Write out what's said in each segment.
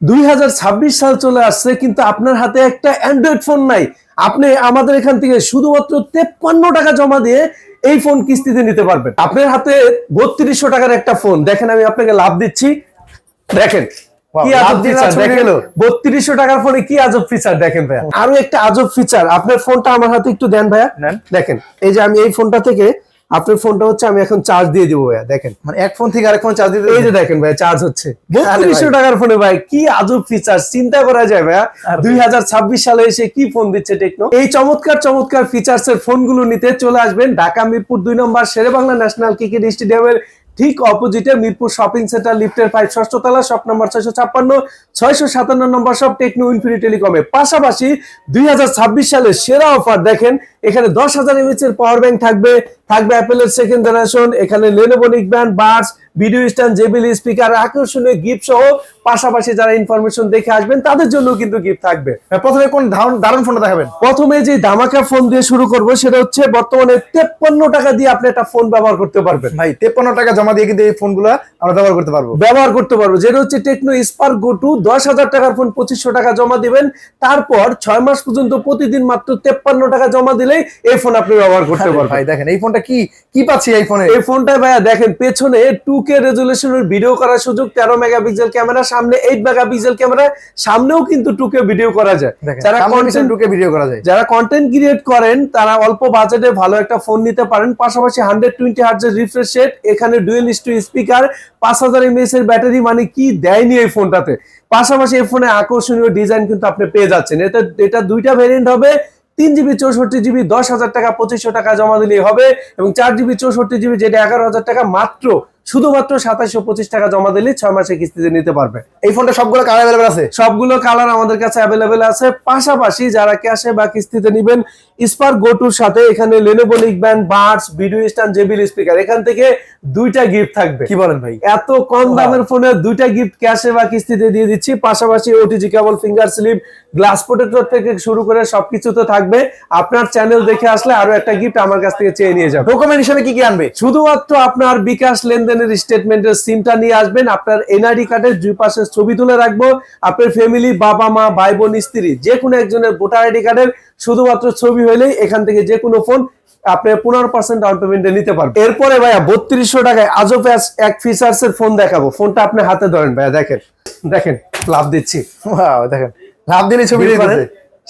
2026 সাল চলে আসছে কিন্তু আপনার হাতে একটা অ্যান্ড্রয়েড ফোন নাই। আপনি আমাদের এখান থেকে শুধুমাত্র 53 টাকা জমা দিয়ে এই ফোন কিস্তিতে নিতে পারবেন। আপনার হাতে 3200 টাকার একটা ফোন, দেখেন আমি আপনাকে লাভ দিচ্ছি। দেখেন কি আজব ফিচার, দেখেন 3200 টাকার ফোনে কি আজব ফিচার দেখেন ভাইয়া। আরো একটা আজব ফিচার, আপনার ফোনটা আমার হাতে একটু দেন ভাইয়া। দেখেন এই যে আমি এই ফোনটা থেকে আপনার ফোনটা হচ্ছে আমি এখন চার্জ দিয়ে দিব ভাইয়া। দেখেন মানে এক ফোন থেকে আরেক ফোন চার্জ দিতে, এই যে দেখেন ভাই চার্জ হচ্ছে 3200 টাকার ফোনে। ভাই কি আজব ফিচার, চিন্তা করা যায় ভাইয়া 2026 সালে এসে কি ফোন দিচ্ছে টেকনো। এই চমৎকার চমৎকার ফিচার্স এর ফোনগুলো নিতে চলে আসবেন ঢাকা মিরপুর 2 নম্বর শেরেবাংলা ন্যাশনাল ক্রিকেট স্টেডিয়ামের ঠিক অপোজিটে মিরপুর শপিং সেন্টার লিফটের 5 ষষ্ঠ তলা, শপ নম্বর 656, 657 নম্বর শপ টেকনো ইনফিনিটি টেলিকমে। পাশাপাশি 2026 সালের সেরা অফার দেখেন, এখানে 10,000 mAh এর পাওয়ার ব্যাংক থাকবে অ্যাপেলের সেকেন্ড জেনারেশন, এখানে Lenovo neckband, Buds, video stand, JBL speaker, আকর্ষণীয় গিফট সহ পাশাপাশি যারা ইনফরমেশন দেখে আসবেন তাদের জন্য কিন্তু গিফট থাকবে। প্রথমে কোন দারুণ ফোনটা দেখাবেন? প্রথমে যে ধামাকা ফোন দিয়ে শুরু করব সেটা হচ্ছে বর্তমানে 53 টাকা দিয়ে আপনি একটা ফোন ব্যবহার করতে পারবেন। ভাই 53 টাকা জমা দিয়ে কিন্তু এই ফোনগুলো আমরা ব্যবহার করতে পারবো। যেটা হচ্ছে টেকনো স্পার্ক গো 2। 10,000 টাকার ফোন 2500 টাকা জমা দিবেন, তারপর 6 মাস পর্যন্ত প্রতিদিন মাত্র 53 টাকা জমা দিলেই এই ফোন আপনি ব্যবহার করতে পারবেন। ভাই দেখেন এই ফোনটা কি পাচ্ছি এই ফোনে। এই ফোনটা ভাইয়া দেখেন পেছনে 2K রেজোলিউশনের ভিডিও করার সুযোগ, 13 মেগাপিক্সেল ক্যামেরা, সামনে 8 মেগাপিক্সেল ক্যামেরা, সামনেও কিন্তু 2K ভিডিও করা যায়। যারা কন্টেন্ট ক্রিয়েট করেন তারা অল্প বাজেটে ভালো একটা ফোন নিতে পারেন। পাশাপাশি 120 হার্টজ এর রিফ্রেশ রেট, এখানে ডুয়েল স্পিকার, 5000 mAh এর ব্যাটারি, মানে কি দেয়নি এই ফোনটাতে। পাশাপাশি এই ফোনে আকর্ষণীয় ডিজাইন কিন্তু আপনি পেয়ে যাচ্ছেন। এটা দুইটা ভেরিয়েন্ট হবে, 3GB 64GB 10,000 টাকা 2500 টাকা জমা দিলেই হবে, এবং 4GB 64GB যেটা 11,000 টাকা মাত্র শুধুমাত্র 2725 টাকা জমা দিলে 6 মাসে কিস্তিতে নিতে পারবে। এই ফোনটা সবগুলো কালার अवेलेबल আছে? সবগুলো কালার আমাদের কাছে अवेलेबल আছে। পাশাপাশি যারা ক্যাশে বা কিস্তিতে নেবেন স্পার্ক গো 2 এর সাথে এখানে Lenovo neckband, Buds, video stand, JBL speaker, এখান থেকে দুইটা গিফট থাকবে। কি বলেন ভাই, এত কম দামের ফোনে দুইটা গিফট ক্যাশে বা কিস্তিতে দিয়ে দিচ্ছি। পাশাপাশি OTG cable, finger slip, glass protector থেকে শুরু করে সবকিছু তো থাকবে। আপনার চ্যানেল দেখে আসলে আরো একটা গিফট আমার কাছ থেকে চেয়ে নিয়ে যাবেন। ডকুমেন্ট হিসেবে কি আনবে? শুধুমাত্র আপনার বিকাশ লেনদেনের স্টেটমেন্টের সিমটা নিয়ে আসবেন, আপনার এনআইডি কার্ডের দুই পাশে ছবি তুলে রাখবো, আপনার ফ্যামিলি, বাবা মা, ভাই বোন, স্ত্রী যে কোনো একজনের ভোটার আইডি কার্ডের শুধুমাত্র ছবি হইলেই এখান থেকে যে কোনো ফোন আপনি 15% ডাউন পেমেন্টে নিতে পারবেন। এরপরে ভাইয়া 3200 টাকায় আজব এক ফিচার্স এর ফোন দেখাবো। ফোনটা আপনি হাতে ধরেন ভাইয়া, দেখেন লাভ দিচ্ছি। ওয়াও দেখেন লাভ দিলে ছবি দিতেছে,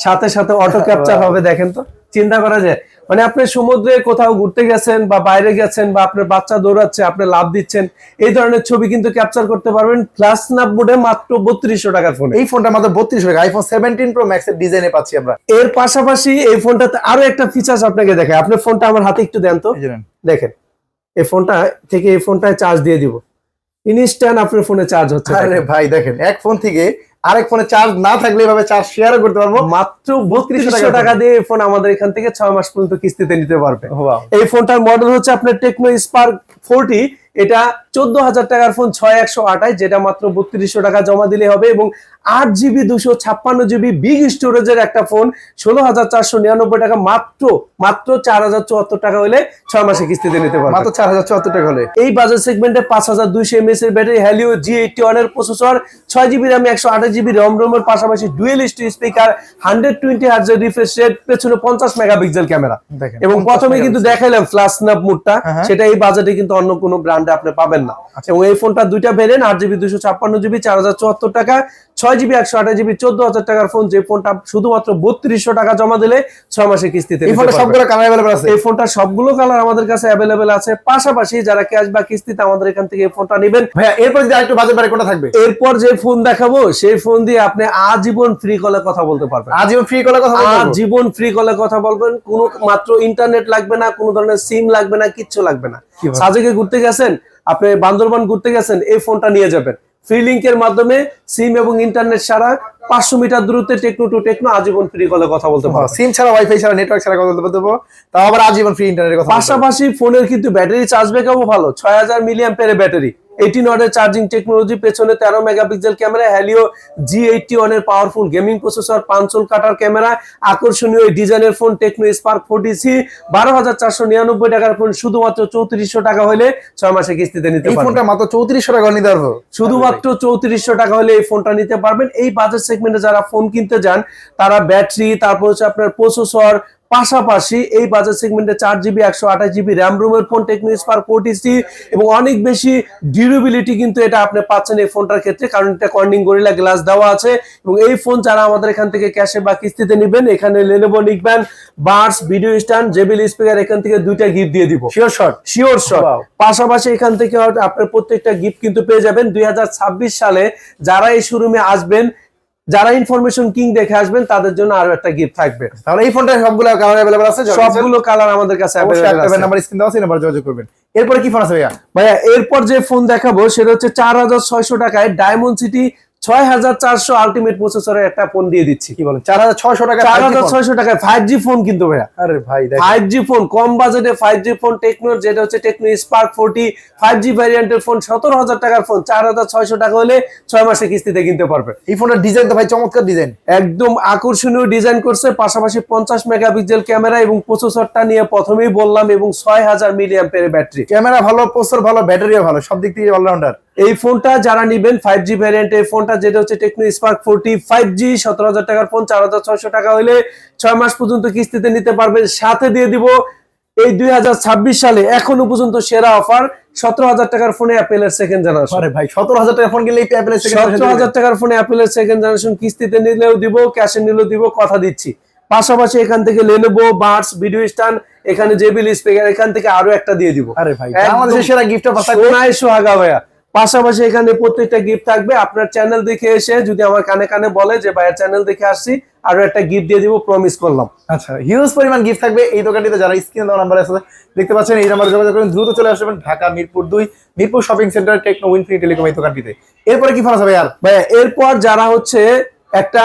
সাথে সাথে অটো ক্যাপচার হবে। দেখেন তো, চিন্তা করা যায়, মানে আপনি সমুদ্রে কোথাও ঘুরতে গেছেন বা বাইরে গেছেন বা আপনার বাচ্চা দৌড়াচ্ছে, আপনি লাভ দিচ্ছেন, এই ধরনের ছবি কিন্তু ক্যাপচার করতে পারবেন ফ্ল্যাশ স্ন্যাপ মোডে মাত্র 3200 টাকার ফোন। এই ফোনটা মাত্র 3200 টাকা আইফোন 17 প্রো ম্যাক্স এর ডিজাইনে পাচ্ছি আমরা। এর পাশাপাশি এই ফোনটাতে আরো একটা ফিচার্স আপনাকে দেখাই। আপনার ফোনটা আমার হাতে একটু দেন তো, দেখেন এই ফোনটা থেকে এই ফোনটায় চার্জ দিয়ে দিব, ইনস্ট্যান্ট আপনার ফোনে চার্জ হচ্ছে। আরে ভাই দেখেন এক ফোন থেকে আরেক ফোনে চার্জ না থাকলে এভাবে চার্জ শেয়ার করতে পারবো মাত্র 3200 টাকা দিয়ে। এই ফোন আমাদের এখান থেকে 6 মাস পর্যন্ত কিস্তিতে নিতে পারবে। এই ফোনটার মডেল হচ্ছে আপনার টেকনো স্পার্ক 40। এটা 14,000 টাকার ফোন 6128, যেটা মাত্র 3200 টাকা জমা দিলে হবে, এবং 8GB 256GB বিগ স্টোরেজের একটা ফোন 16,499 টাকা মাত্র 4,074 টাকা হলে 6 মাসে কিস্তিতে নিতে পারবে। মাত্র 4,074 টাকা হলে। এই বাজার সেগমেন্টে 5200 mAh এর ব্যাটারি, হ্যালিও G81 এর processor, 6GB RAM 128GB ROM এর পাশাপাশি ডুয়েল স্পিকার, 120 হার্টজ এর রিফ্রেশ রেট, পেছনে 50 মেগাপিক্সেল ক্যামেরা, এবং প্রথমে কিন্তু দেখাইলাম ফ্ল্যাশ স্ন্যাপ মোডটা, সেটা এই বাজেটে কিন্তু অন্য কোনো ব্র্যান্ডে আপনি পাবেন না। এবং এই ফোনটা দুইটা ভেরিয়েন্ট, 8GB 256GB 4,074 টাকা, 6GB 128GB 14,000 টাকার ফোন, যে ফোনটা শুধুমাত্র 3200 টাকা জমা দিলে 6 মাসে কিস্তিতে। এই ফোনটা সবগুলো কালার अवेलेबल আছে? এই ফোনটা সবগুলো কালার আমাদের কাছে अवेलेबल আছে। পাশাপাশি যারা ক্যাশ বা কিস্তিতে আমাদের এখান থেকে এই ফোনটা নেবেন ভাইয়া, এরপর যদি আরেকটু বাজেট বাড়ে কোনটা থাকবে? এরপর যে ফোন দেখাবো সেই ফোন দিয়ে আপনি আজীবন ফ্রি কলে কথা বলতে পারবেন। আজীবন ফ্রি কলে কথা বলবেন? আজীবন ফ্রি কলে কথা বলবেন, কোনো মাত্র ইন্টারনেট লাগবে না, কোনো ধরনের সিম লাগবে না, কিচ্ছু লাগবে না। সাজেকে ঘুরতে গেছেন, আপনি বান্দরবান ঘুরতে গেছেন, এই ফোনটা নিয়ে যাবেন, ফ্রি লিংকের মাধ্যমে সিম এবং ইন্টারনেট ছাড়া 500 মিটার দূরত্বে টেকনো টু টেকনো আজীবন ফ্রি কলে কথা বলতে পারবেন। সিম ছাড়া, ওয়াইফাই ছাড়া, নেটওয়ার্ক ছাড়া কথা বলতে পারবো, তাও আবার আজীবন ফ্রি ইন্টারনেটে কথা। পাশাপাশি ফোনের কিন্তু ব্যাটারি চার্জ ব্যাকআপও ভালো, 6000 মিলিঅ্যাম্পিয়ারের ব্যাটারি, 18 ওয়াটের চার্জিং টেকনোলজি, পেছনে 13 মেগাপিক্সেল ক্যামেরা, হ্যালিও G81 এর পাওয়ারফুল গেমিং প্রসেসর, 5 চুল কাটার ক্যামেরা, আকর্ষণীয় এই ডিজাইনের ফোন টেকনো স্পার্ক 40C, 12,499 টাকার ফোন শুধুমাত্র 3400 টাকা হলে 6 মাসে কিস্তিতে নিতে এই পারবেন। ফোনটা মাত্র 3400 টাকা নিতে পারবো, শুধুমাত্র 3400 টাকা হলে এই ফোনটা নিতে পারবেন। এই বাজেট সেগমেন্টে যারা ফোন কিনতে যান তারা ব্যাটারি, তারপর হচ্ছে আপনার প্রসেসর, পাশাপাশি এই বাজেট সেগমেন্টে 4GB 128GB র্যাম রোমের ফোন টেকনো স্পার্ক 40C এবং অনেক বেশি ডিউরেবিলিটি কিন্তু এটা আপনি পাচ্ছেন এই ফোনটার ক্ষেত্রে, কারণ এটা কর্নিং গরিলা গ্লাস দেওয়া আছে। এবং এই ফোন যারা আমাদের এখান থেকে ক্যাশে বা কিস্তিতে নেবেন, এখানে Lenovo neckband, Buds, video stand, JBL speaker, এখান থেকে 2টা গিফট দিয়ে দিব, শিওর শট। Sure shot. পাশাপাশি এখান থেকে আপনার প্রত্যেকটা গিফট কিন্তু পেয়ে যাবেন। 2026 সালে যারা এই শোরুমে আসবেন, যারা ইনফরমেশন কিং দেখে আসবেন, তাদের জন্য আরো একটা গিফট থাকবে। তাহলে এই ফোনটা সবগুলো কালার अवेलेबल আছে, সবগুলো কালার আমাদের কাছে अवेलेबल আছে। নাম্বার স্ক্রিন দেওয়া আছে, নাম্বার যোগাযোগ করবেন। এরপরে কি ফোন আছে ভাইয়া? এরপর যে ফোন দেখাবো সেটা হচ্ছে 4600 টাকায় ডায়মন্ড সিটি 6400 আলটিমেট প্রসেসরের একটা ফোন দিয়ে দিচ্ছি। কি বলেন, 4600 টাকা? 4600 টাকায় 5G ফোন কিন্তু ভাইয়া। আরে ভাই দেখেন, 5G ফোন, কম বাজেটে 5G ফোন টেকনোর, যেটা হচ্ছে টেকনো স্পার্ক 40 5G ভ্যারিয়েন্টের ফোন, 17000 টাকার ফোন 4600 টাকা হলে 6 মাসে কিস্তিতে কিনতে পারবে। এই ফোনটার ডিজাইন তো ভাই চমৎকার ডিজাইন, একদম আকর্ষণীয় ডিজাইন করছে, পাশাপাশি 50 মেগাপিক্সেল ক্যামেরা এবং প্রসেসরটা নিয়ে প্রথমেই বললাম, এবং 6000 মিলিঅ্যাম্পিয়ার ব্যাটারি। ক্যামেরা ভালো, প্রসেসর ভালো, ব্যাটারিও ভালো, সব দিক থেকে অলরাউন্ডার। এই ফোনটা যারা নিবেন 5G ভ্যারিয়েন্ট, এই ফোনটা যেটা হচ্ছে টেকনো স্পার্ক 40 5G 17000 টাকার ফোন, 4600 টাকা হলে 6 মাস পর্যন্ত কিস্তিতে নিতে পারবেন। সাথে দিয়ে দিব এই 2026 সালে এখনো পর্যন্ত সেরা অফার, 17000 টাকার ফোনে অ্যাপেলের সেকেন্ড জেনারেশন। আরে ভাই 17000 টাকা ফোন কিনলে অ্যাপেলের সেকেন্ড জেনারেশন, 17000 টাকার ফোনে অ্যাপেলের সেকেন্ড জেনারেশন কিস্তিতে নিলেও দিব, ক্যাশে নিলেও দিব, কথা দিচ্ছি। পাশাপাশি এখান থেকে Lenovo, বাডস, ভিডিও স্ট্যান্ড, এখানে JBL স্পিকার, এখান থেকে আরো একটা দিয়ে দিব। আরে ভাই বাংলাদেশের সেরা গিফট অফার থাকবে, সোনায় সোহাগা ভাইয়া। পাশাপাশি এখানে প্রত্যেকটা গিফট থাকবে। আপনার চ্যানেল দেখে এসে যদি আমার কানে কানে বলে যে ভাইয়া চ্যানেল দেখে আসছি, আরো একটা গিফট দিয়ে দিব, প্রমিস করলাম। আচ্ছা, হিউজ পরিমাণ গিফট থাকবে এই দোকানটিতে। যারা স্ক্রিনে দেওয়া নাম্বার আছে দেখতে পাচ্ছেন, এই নাম্বারে যোগাযোগ করেন, দ্রুত চলে আসবেন Dhaka Mirpur 2 Mirpur shopping centre Tecno Infinity Telecom এই দোকানটিতে। এরপরে কি ফোন আছে ভাইয়া? ভাইয়া এরপর যারা হচ্ছে একটা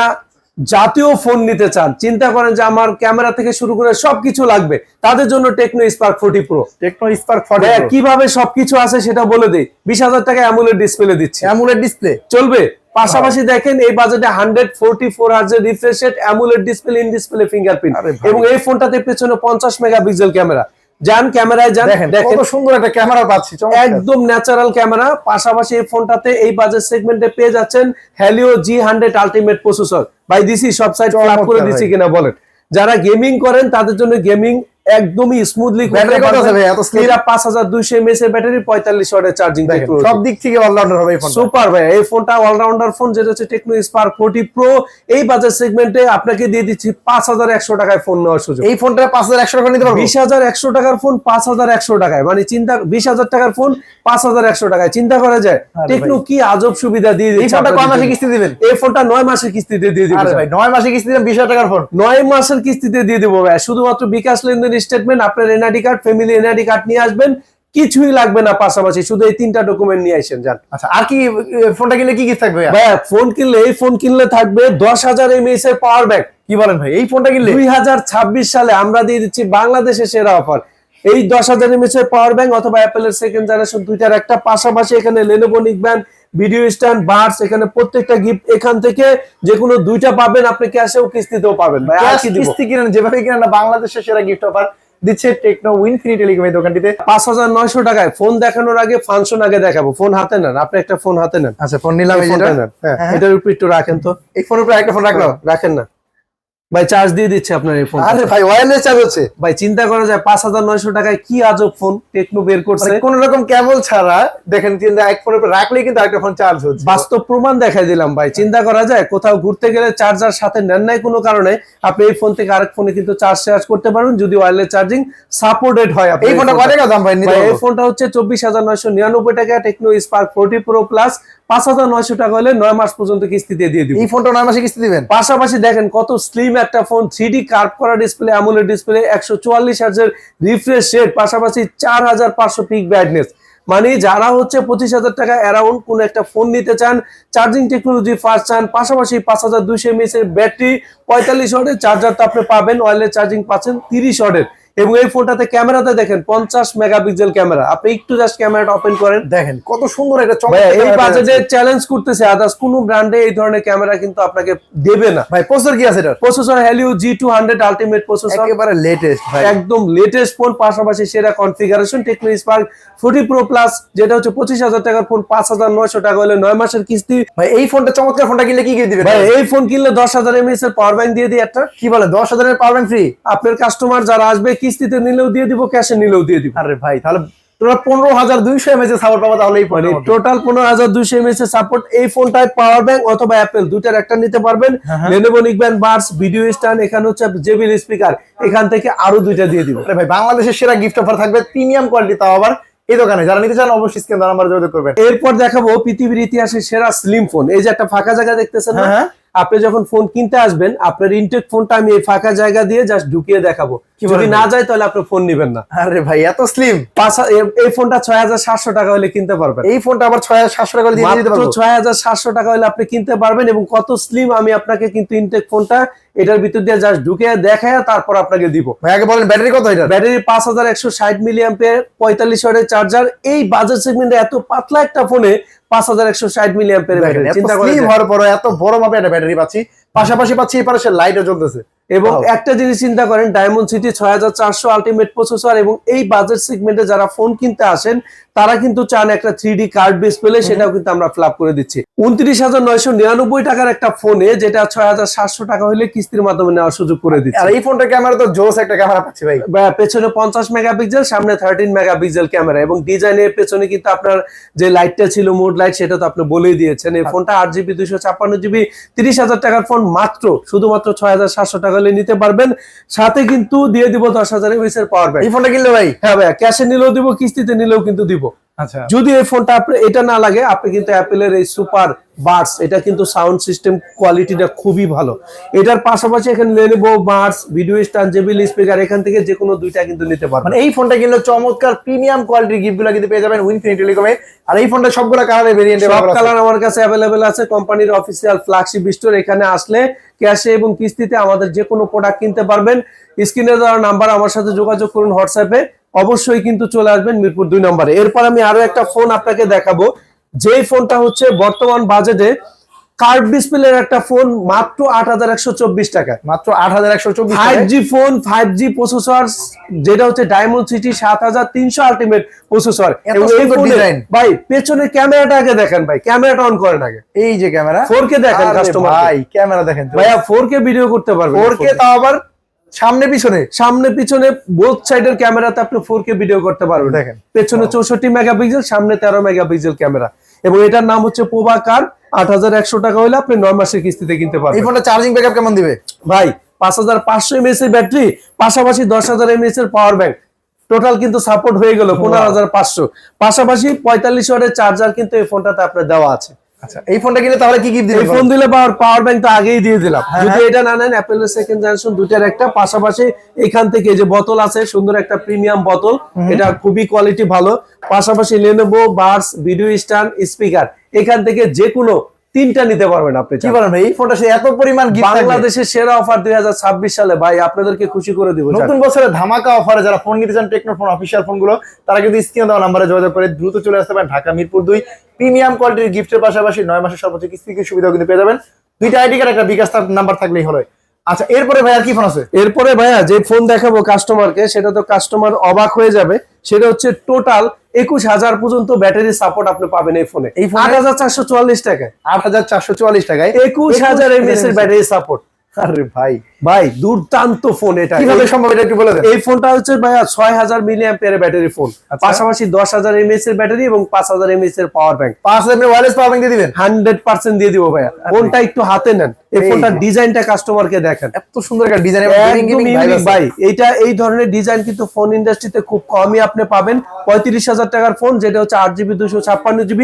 জাতীয় ফোন নিতে চান, চিন্তা করেন যে আমার ক্যামেরা থেকে শুরু করে সবকিছু লাগবে, তাদের জন্য Tecno Spark 40 pro. Tecno Spark 40 ভাইয়া কিভাবে সবকিছু আছে সেটা বলে দেই। 20000 টাকা অ্যামোলেড ডিসপ্লে দিচ্ছি, অ্যামোলেড ডিসপ্লে চলবে। পাশাপাশি দেখেন এই বাজেটে 144 হার্জ এর refresh rate, AMOLED display, in display fingerprint, এবং এই ফোনটাতে পেছনে 50 মেগাপিক্সেল ক্যামেরা। যান ক্যামেরায় যান, দেখেন কত সুন্দর একটা ক্যামেরা পাচ্ছি, একদম ন্যাচারাল ক্যামেরা। পাশাপাশি এই ফোনটাতে এই বাজেট সেগমেন্টে পেয়ে যাচ্ছেন হ্যালিও G100 আলটিমেট প্রসেসর। ভাই দিছি সব সাইড ফ্ল্যাপ করে দিছি কিনা বলেন? যারা গেমিং করেন তাদের জন্য গেমিং একদমই স্মুথলি ব্যাটারি কত আছে ভাই? এত স্লিপ 5200 mAh এর ব্যাটারি, 45 ওয়াটের চার্জিং টেকনোলজি, সব দিক থেকে অলরাউন্ডার হবে এই ফোনটা। সুপার ভাই, এই ফোনটা অলরাউন্ডার ফোন, যেটা হচ্ছে টেকনো স্পার্ক 40 প্রো। এই বাজেট সেগমেন্টে আপনাকে দিয়ে দিচ্ছি 5100 টাকায় ফোন নেওয়ার সুযোগ। এই ফোনটা 5100 টাকা নিতে পারবো। 20100 টাকার ফোন 5100 টাকায়, মানে চিন্তা, 20000 টাকার ফোন 5100 টাকায়, চিন্তা করা যায় টেকনো কি আজব সুবিধা দিয়ে দিচ্ছে। এই ফোনটা কয় মাসে কিস্তি দিবেন? এই ফোনটা 9 মাসের কিস্তিতে দিয়ে দিবেন। আরে ভাই 9 মাসে কিস্তি দিবেন 20000 টাকার ফোন? 9 মাসের কিস্তিতে দিয়ে দেবো ভাই। শুধুমাত্র বিকাশ লেনদেন স্টেটমেন্ট, আপনার NID card, family NID card নিয়ে আসবেন, কিছুই লাগবে না। পাশাপাশি শুধু এই 3টা ডকুমেন্ট নিয়ে আসেন, যান। আচ্ছা, আর কি ফোনটা কিনলে কি গিফট থাকবে ভাই? ফোন কিনলে, এই ফোন কিনলে থাকবে 10000 mAh এর পাওয়ার ব্যাংক। কি বলেন ভাই? এই ফোনটা কিনলে 2026 সালে আমরা দিয়ে দিচ্ছি বাংলাদেশের সেরা অফার, এই 10000 mAh এর পাওয়ার ব্যাংক অথবা অ্যাপেলের সেকেন্ড জেনারেশন, দুইটার একটা। পাশাপাশি এখানে Lenovo neckband, video stand, Buds, এখানে প্রত্যেকটা গিফট এখান থেকে যে কোনো দুইটা পাবেন, আপনি ক্যাশেও কিস্তিতেও পাবেন ভাই। আর কি দিব? কিস্তি কিনেন যেভাবে কিনেন না, বাংলাদেশের সেরা গিফট অফার দিচ্ছে টেকনো ইনফিনিটি টেলিকম এই দোকানটিতে। 5900 টাকায় ফোন দেখানোর আগে ফাংশন আগে দেখাবো। ফোন হাতে নেন, আপনি একটা ফোন হাতে নেন। আচ্ছা, ফোন নিলাম, এই ফোনটা যেটা নেন, হ্যাঁ, এটার উপর একটু রাখেন তো। এই ফোনের উপরে একটা ফোন রাখলাম, রাখেন না ভাই, চার্জ দিয়ে দিচ্ছে আপনার এই ফোন। আরে ভাই ওয়্যারলেস চার্জ হচ্ছে ভাই, চিন্তা করা যায় 5900 টাকায় কি আজব ফোন টেকনো বের করছে। কোন রকম কেবল ছাড়া দেখেন, চিন্তা এক ফোনের উপরে রাখলেই কিন্তু আরেকটা ফোন চার্জ হচ্ছে। বাস্তব প্রমাণ দেখাই দিলাম ভাই। চিন্তা করা যায় কোথাও ঘুরতে গেলে চার্জার সাথে নেন নাই কোনো কারণে, আপনি এই ফোন থেকে আরেক ফোনে কিন্তু চার্জ করতে পারবেন, যদি ওয়্যারলেস চার্জিং সাপোর্টেড হয়। এই ফোনটা কত টাকা দাম ভাই? এই ফোনটা হচ্ছে 24999 টাকা, টেকনো স্পার্ক 40 প্রো প্লাস, 5900 টাকা হলে 9 মাস পর্যন্ত কিস্তিতে দিয়ে দিব। এই ফোনটা 9 মাসে কিস্তি দিবেন। পাশাপাশি দেখেন কত স্লিম একটা ফোন, 3D কার্ভ করা ডিসপ্লে, অ্যামোলেড ডিসপ্লে, 144 হার্জের রিফ্রেশ রেট, পাশাপাশি 4500 পিক ব্রাইটনেস। মানে যারা হচ্ছে 25000 টাকা অ্যারাউন্ড কোন একটা ফোন নিতে চান, চার্জিং টেকনোলজি ফাস্ট চান, পাশাপাশি 5200 mAh এর ব্যাটারি, 45 ওয়াটের চার্জার তো আপনি পাবেন, ওয়্যারলেস চার্জিং পাচ্ছেন 30 ওয়াটের। এবং এই ফোনটাতে ক্যামেরাতে দেখেন 50 মেগাপিক্সেল ক্যামেরা। আপনি একটু জাস্ট ক্যামেরাটা ওপেন করেন, দেখেন কত সুন্দর একটা ভাই চমৎকার এই camera বাজেটে আছে। চ্যালেঞ্জ করতেছে, আদার্স কোনো ব্র্যান্ডে এই ধরনের ক্যামেরা কিন্তু আপনাকে দেবে না। ভাই প্রসেসর কি আছে এটা? Processor Helio G200 ultimate processor, একেবারে লেটেস্ট ভাই। একদম লেটেস্ট ফোন, পাশাপাশি সেরা configuration Tecno Spark 40 Pro plus, যেটা হচ্ছে 25,000 টাকার ফোন, 5,900 টাকা হলে 9 মাসের কিস্তি। ভাই এই ফোনটা চমৎকার, ফোনটা কিনলে কি কি দিবেন? ভাই এই ফোন কিনলে 10,000 mAh এর পাওয়ার ব্যাংক দিয়ে দিই একটা। কি বলে 10,000 এর পাওয়ার ব্যাংক ফ্রি? আপনার কাস্টমার যারা আসবে কিস্তিতে নিলেও দিয়ে দিব, ক্যাশে নিলেও দিয়ে দিব। আরে ভাই তাহলে তোমরা 15,200 mAh এর সাপোর্ট পাবা তাহলে এই মানে ফোনটা। টোটাল 15,200 mAh এর সাপোর্ট। এই ফোনটায় পাওয়ার ব্যাংক অথবা অ্যাপেল দুটার একটা নিতে পারবেন। Lenovo Neckband Buds, video stand, এখানে হচ্ছে JBL স্পিকার, এখান থেকে আরো দুইটা দিয়ে দিব। আরে ভাই বাংলাদেশের সেরা গিফট অফার থাকবে, প্রিমিয়াম কোয়ালিটি, তাও আবার এই দোকানে। যারা নিতে চান অবশ্যই স্ক্রিন দেওয়া নাম্বারে যোগাযোগ করবেন। এরপর দেখাবো পৃথিবীর ইতিহাসে সেরা স্লিম ফোন। এই যে একটা ফাঁকা জায়গা দেখতেছেন না, হ্যাঁ। আপনি যখন ফোন কিনতে আসবেন আপনার ইনটেক ফোনটা আমি এই ফাঁকা জায়গা দিয়ে জাস্ট ঢুকিয়ে দেখাবো। কি যদি বলেন না যায় তাহলে আপনি ফোন নেবেন না। আরে ভাই এত স্লিম! এই ফোনটা 6,700 টাকা হলে কিনতে পারবেন। এই ফোনটা আবার 6,700 টাকা দিয়ে দিতে মাত্র পারবো। 6,700 টাকা হলে আপনি কিনতে পারবেন। এবং কত স্লিম আমি আপনাকে কিন্তু ইনটেক ফোনটা এটার ভিতর দিয়ে জাস্ট ঢুকিয়ে দেখায় তারপর আপনাকে দিব। ভাই আগে বলেন ব্যাটারি কত এটা? ব্যাটারি 5160 মিলিঅ্যাম্পিয়ার, 45 ওয়াটের চার্জার। এই বাজেট সেগমেন্টে এত পাতলা একটা ফোনে 5160 মিলিঅ্যাম্পিয়ার ব্যাটারি, চিন্তা করেন। স্লিম হওয়ার পরে এত বড় মাপের একটা ব্যাটারি পাচ্ছি, পাশাপাশি পাচ্ছি এই পাশে লাইটও জ্বলতেছে। এবং একটা জিনিস চিন্তা করেন, ডায়মন্ড সিটি 6400 আলটিমেট প্রসেসর। এবং এই বাজেট সেগমেন্টে যারা ফোন কিনতে আসেন তারা কিন্তু চান একটা 3D কার্ড ডিসপ্লে, সেটাও কিন্তু আমরা ফ্ল্যাপ করে দিচ্ছি। 29,999 টাকার একটা ফোনে যেটা 6,700 টাকা হলে কিস্তির মাধ্যমে নেওয়ার সুযোগ করে দিচ্ছি। আর এই ফোনটার ক্যামেরা তো জোস একটা ক্যামেরা পাচ্ছি ভাই। পেছনে 50 মেগাপিক্সেল, সামনে 13 মেগাপিক্সেল ক্যামেরা। এবং ডিজাইনের পেছনে কিন্তু আপনার যে লাইটটা ছিল মুড লাইট, সেটা তো আপনি বলেই দিয়েছেন। এই ফোনটা 8GB 256GB 30,000 টাকার ফোন, মাত্র শুধুমাত্র 6,700 টাকা হলে নিতে পারবেন। সাথে কিন্তু দিয়ে দিব 10,000 mAh এর পাওয়ার ব্যাংক। এই ফোনটা কিনলে ভাই? হ্যাঁ ভাই, ক্যাশে নিলেও দিব, কিস্তিতে নিলেও কিন্তু দিব। আচ্ছা, যদি এই ফোনটা আপনি এটা না লাগে, আপনি কিন্তু অ্যাপেলের এই সুপার বাডস, এটা কিন্তু সাউন্ড সিস্টেম কোয়ালিটিটা খুবই ভালো। এটার পাশাপাশি এখানে Lenovo Buds, video stand, JBL speaker, এখান থেকে যে কোনো দুইটা কিন্তু নিতে পারবেন। মানে এই ফোনটা কিনলে চমৎকার প্রিমিয়াম কোয়ালিটির গিফটগুলো কিন্তু পেয়ে যাবেন উইনফিনিটি টেলিকমে। আর এই ফোনটা সবগুলো কালারে ভেরিয়েন্টে সব কালার আমার কাছে অ্যাভেলেবেল আছে। কোম্পানির অফিসিয়াল ফ্ল্যাগশিপ স্টোর, এখানে আসলে ক্যাশে এবং কিস্তিতে আমাদের যে কোনো প্রোডাক্ট কিনতে পারবেন। স্ক্রিনে দেওয়া নাম্বার, আমার সাথে যোগাযোগ করুন হোয়াটসঅ্যাপে, অবশ্যই কিন্তু চলে আসবেন মিরপুর 2 নম্বরে। এরপর আমি আরো একটা ফোন আপনাকে দেখাবো, যেই ফোনটা হচ্ছে বর্তমান বাজেটে কার্ভ ডিসপ্লের একটা ফোন, মাত্র 8,124 টাকা। মাত্র 8,124 5G ফোন, 5G প্রসেসর, যেটা হচ্ছে ডায়মন্ড সিটি 7300 আলটিমেট প্রসেসর। এত সুন্দর ডিজাইন। ভাই পেছনের ক্যামেরাটা আগে দেখেন, ভাই ক্যামেরাটা অন করেন আগে। এই যে ক্যামেরা 4K দেখেন কাস্টমার, ভাই ক্যামেরা দেখেন ভাইয়া 4K ভিডিও করতে পারবেন। 4K তাও আবার সামনে পিছনে পিছনে বোথ সাইডের ক্যামেরাতে আপনি 4K ভিডিও করতে পারবেন। দেখেন পেছনে 64 মেগাপিক্সেল, সামনে 13 মেগাপিক্সেল ক্যামেরা। এবং এটার নাম হচ্ছে পোভা কার। 8,100 টাকা হলে আপনি 9 মাসের কিস্তিতে কিনতে পারবেন। এই ফোনটা চার্জিং ব্যাকআপ কেমন দিবে ভাই? 5,500 mAh এর ব্যাটারি, পাশাপাশি 10,000 mAh এর পাওয়ার ব্যাংক, টোটাল কিন্তু সাপোর্ট হয়ে গেল 15,500। পাশাপাশি 45 ওয়াটের চার্জার কিন্তু এই ফোনটাতে আপনার দেওয়া আছে। আচ্ছা, এই ফোনটা কিনলে তাহলে কি গিফট দিবেন? এই ফোন দিলে পাওয়ার ব্যাংক তো আগেই দিয়ে দিলাম। যদি এটা না নেন, অ্যাপেলের সেকেন্ড জেনারেশন দুটার একটা, পাশাপাশি এখান থেকে যে বোতল আছে, সুন্দর একটা প্রিমিয়াম বোতল, এটা খুবই কোয়ালিটি ভালো। পাশাপাশি Lenovo Buds, video stand, speaker, এখান থেকে যে কোনো 3টা নিতে পারবেন আপনি। কি বলেন ভাই, এই ফোনটা সে এত পরিমাণ গিফট থাকবে? বাংলাদেশের সেরা অফার 2026 সালে ভাই, আপনাদেরকে খুশি করে দিব। নতুন বছরে ধামাকা অফারে যারা ফোন নিতে চান, টেকনো ফোন অফিশিয়াল ফোনগুলো, তারা কিন্তু স্ক্রিনে দেওয়া নম্বরে যোগাযোগ করে দ্রুত চলে আসতে পারেন ঢাকা মিরপুর 2। প্রিমিয়াম কোয়ালিটির গিফটের পাশাপাশি 9 মাসের সর্বোচ্চ কিস্তির সুবিধা কিন্তু পেয়ে যাবেন। 2টা আইডি কার্ড, একটা বিকাশ নাম্বার থাকলেই হলো। আচ্ছা, এরপরে ভাই আর কি ফোন আছে? এরপরে ভাইয়া যে ফোন দেখাবো কাস্টমারকে, সেটা তো কাস্টমার অবাক হয়ে যাবে। সেটা হচ্ছে টোটাল 21,000 পর্যন্ত ব্যাটারি সাপোর্ট আপনি পাবেন এই ফোনে। এই ফোনে 8,444 টাকায়, 8,444 টাকায় 21,000 mAh এর ব্যাটারি সাপোর্ট। আরে ভাই ভাই দুর্দান্ত ফোন এটা। কিভাবে সম্ভব এটা একটু বলে দেন। এই ফোনটা হচ্ছে ভাইয়া 6,000 মিলিঅ্যাম্পিয়ারের ব্যাটারি ফোন, পাশাপাশি 10,000 mAh এর ব্যাটারি এবং 5,000 mAh এর power bank. 5,000 mAh wireless power bank দিয়ে দিবেন? 100% দিয়ে দিব ভাইয়া। ফোনটা একটু হাতে নেন, এই ফোনটার ডিজাইনটা কাস্টমারকে দেখেন, এত সুন্দর একটা ডিজাইন। ভাই এটা এই ধরনের ডিজাইন কিন্তু ফোন ইন্ডাস্ট্রিতে খুব কমই আপনি পাবেন। 35,000 টাকার ফোন, যেটা হচ্ছে 8GB 256GB,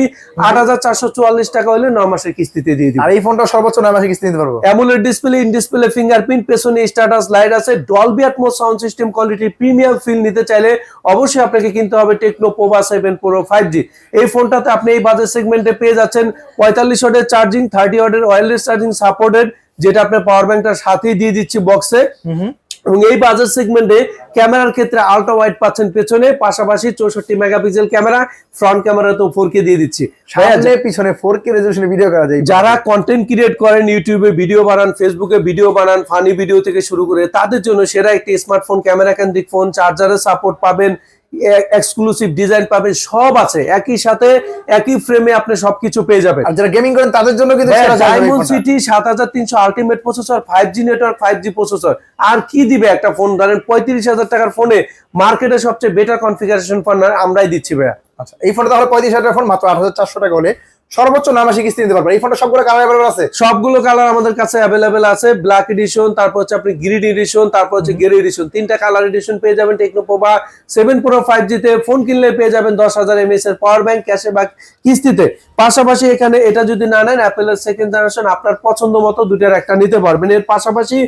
8,444 টাকা হলে 9 মাসের কিস্তিতে দিয়ে দিব। আর এই ফোনটা সর্বোচ্চ 9 মাসের কিস্তি নিতে পারবো। AMOLED display, in display fingerprint, পেছনে স্ট্যাটাস লাইট আছে, Dolby Atmos sound system quality, premium feel নিতে চাইলে অবশ্যই আপনাকে কিনতে হবে টেকনো পোভা 7 Pro 5G। এই ফোনটাতে আপনি এই বাজেট সেগমেন্টে পেয়ে যাচ্ছেন 45 ওয়াটের চার্জিং, 30 ওয়াটের ওয়্যারলেস চার্জিং সাপোর্টেড, যেটা আপনার পাওয়ার ব্যাংকটার সাথেই দিয়ে দিচ্ছি বক্সে। এবং এই বাজেট সেগমেন্টে ক্যামেরার ক্ষেত্রে আলট্রা ওয়াইড পাচ্ছেন পেছনে, পাশাপাশি 64 মেগাপিক্সেল ক্যামেরা, ফ্রন্ট ক্যামেরা তো 4K দিয়ে দিচ্ছি। সামনে পিছনে 4K রেজোলিউশনে ভিডিও করা যায়। যারা কন্টেন্ট ক্রিয়েট করেন, ইউটিউবে ভিডিও বানান, ফেসবুকে ভিডিও বানান, ফানি ভিডিও থেকে শুরু করে তাদের জন্য সেরা একটি স্মার্টফোন, ক্যামেরা কেন্দ্রিক ফোন, চার্জারের সাপোর্ট পাবেন, এক্সক্লুসিভ ডিজাইন পাবেন, সব আছে একই সাথে একই ফ্রেমে আপনি সবকিছু পেয়ে যাবেন। আর যারা গেমিং করেন তাদের জন্য কিন্তু Dimensity 7300 ultimate processor, 5G network, 5G processor, আর কি দিবে একটা ফোন? ধরেন 35,000 টাকার ফোনে মার্কেটে সবচেয়ে বেটার কনফিগারেশন ফোন আমরাই দিচ্ছি ভাইয়া। আচ্ছা, এই ফোনটা তাহলে 35,000 টাকার ফোন মাত্র 8,400 টাকা হলে সর্বোচ্চ 9 মাসে কিস্তি নিতে পারবেন। এই ফোনটা সবগুলো কালার अवेलेबल আছে? সবগুলো কালার আমাদের কাছে अवेलेबल আছে। ব্ল্যাক এডিশন, তারপর হচ্ছে আপনি গ্রিন এডিশন, তারপর হচ্ছে গ্রে এডিশন, তিনটা কালার এডিশন পেয়ে যাবেন। টেকনো পোভা 7 প্রো 5G তে ফোন কিনলে পেয়ে যাবেন 10,000 mAh এর পাওয়ার ব্যাংক ক্যাশে বা কিস্তিতে। পাশাপাশি এখানে এটা যদি না নেন, অ্যাপেলের সেকেন্ড জেনারেশন আপনার পছন্দ মতো দুটার একটা নিতে পারবেন। এর পাশাপাশি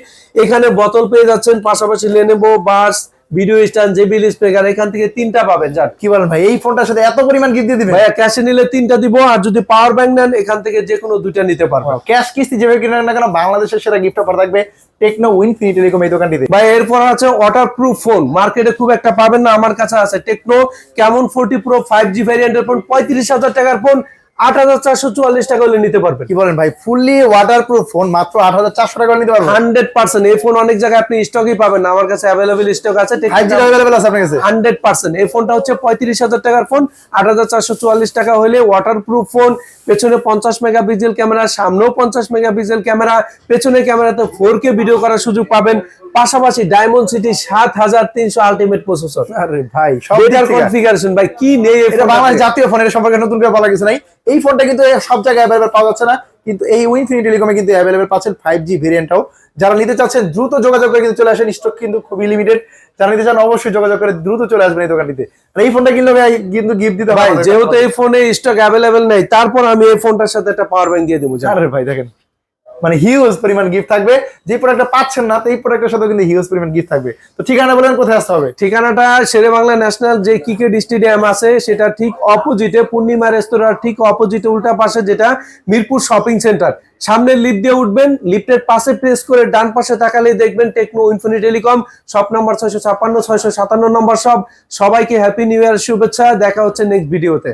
এখানে বোতল পেয়ে যাচ্ছেন, পাশাপাশি লেনোভো বাস, ভিডিও স্ট্যান্ড, জেবিএল স্পিকার, এখান থেকে তিনটা পাবেন। যান কি বলেন ভাই, এই ফোনটার সাথে এত পরিমাণ গিফট দিয়ে দিবেন? ভাইয়া ক্যাশে নিলে তিনটা দিব, আর যদি পাওয়ার ব্যাংক নেন এখান থেকে যে কোনো দুইটা নিতে পারবেন। ক্যাশ কিস্তি যেভাবে কিনেন না কেন, বাংলাদেশের সেরা গিফট অফার থাকবে টেকনো ইনফিনিটি টেলিকম এই দোকানটিতে। ভাই এরপর আছে ওয়াটারপ্রুফ ফোন, মার্কেটে খুব একটা পাবেন না, আমার কাছে আছে টেকনো ক্যামন 40 প্রো 5G ভ্যারিয়েন্টের ফোন, 35,000 টাকার ফোন 8,444 টাকা হলে নিতে পারবেন। কি বলেন ভাই, ফুললি ওয়াটারপ্রুফ ফোন মাত্র 8,400 টাকা নিতে পারবেন? 100%। এই ফোন অনেক জায়গায় আপনি স্টকই পাবেন না, আমার কাছে अवेलेबल স্টক আছে। 5G अवेलेबल আছে আপনার কাছে? 100%। এই ফোনটা হচ্ছে 35,000 টাকার ফোন, 8,444 টাকা হলে ওয়াটারপ্রুফ ফোন। পেছনে 50 মেগাপিক্সেল ক্যামেরা, সামনেও 50 মেগাপিক্সেল ক্যামেরা, পেছনে ক্যামেরাতে 4K ভিডিও করার সুযোগ পাবেন। পাশাপাশি ডায়মন্ডসিটি 7300 আলটিমেট প্রসেসর। আরে ভাই, সব বেটার কনফিগারেশন ভাই, কি নেই এই এটা বাংলাদেশ জাতীয় ফোন, এর সম্পর্কে নতুন করে বলা কিছু নাই। এই ফোনটা কিন্তু সব জায়গায় अवेलेबल পাওয়া যাচ্ছে না, কিন্তু এই ইনফিনিটি টেলিকমে কিন্তু अवेलेबल পাচ্ছেন 5G ভেরিয়েন্টটাও। যারা নিতে চাচ্ছেন দ্রুত যোগাযোগ করে কিন্তু চলে আসেন, স্টক কিন্তু খুবই লিমিটেড। যারা নিতে চান অবশ্যই যোগাযোগ করে দ্রুত চলে আসবেন এই দোকানটিতে। আর এই ফোনটা কিনলে ভাই কিন্তু গিফট দিতে ভাই, যেহেতু এই ফোনে স্টক अवेलेबल নেই, তারপর আমি এই ফোনটার সাথে একটা পাওয়ার ব্যাংক দিয়ে দেবো। আরে ভাই দেখেন, মানে হিউজ পরিমাণ গিফট থাকবে। যে প্রোডাক্টটা পাচ্ছেন না, এই প্রোডাক্টের সাথে কিন্তু হিউজ পরিমাণ গিফট থাকবে। তো ঠিকানা বলেন, কোথায় আসতে হবে? ঠিকানাটা শেরে বাংলা ন্যাশনাল যে ক্রিকেট স্টেডিয়াম আছে সেটা ঠিক অপোজিটে, পূর্ণিমা রেস্তোরাঁর ঠিক অপোজিটে উল্টা পাশে, যেটা মিরপুর শপিং সেন্টার। সামনে লিফট দিয়ে উঠবেন, লিফটের পাশে প্রেস করে ডান পাশে তাকালেই দেখবেন Tecno Infinity Telecom, shop number 656, 657 নম্বর শপ। সবাইকে হ্যাপি নিউ ইয়ার শুভেচ্ছা। দেখা হচ্ছে নেক্সট ভিডিওতে।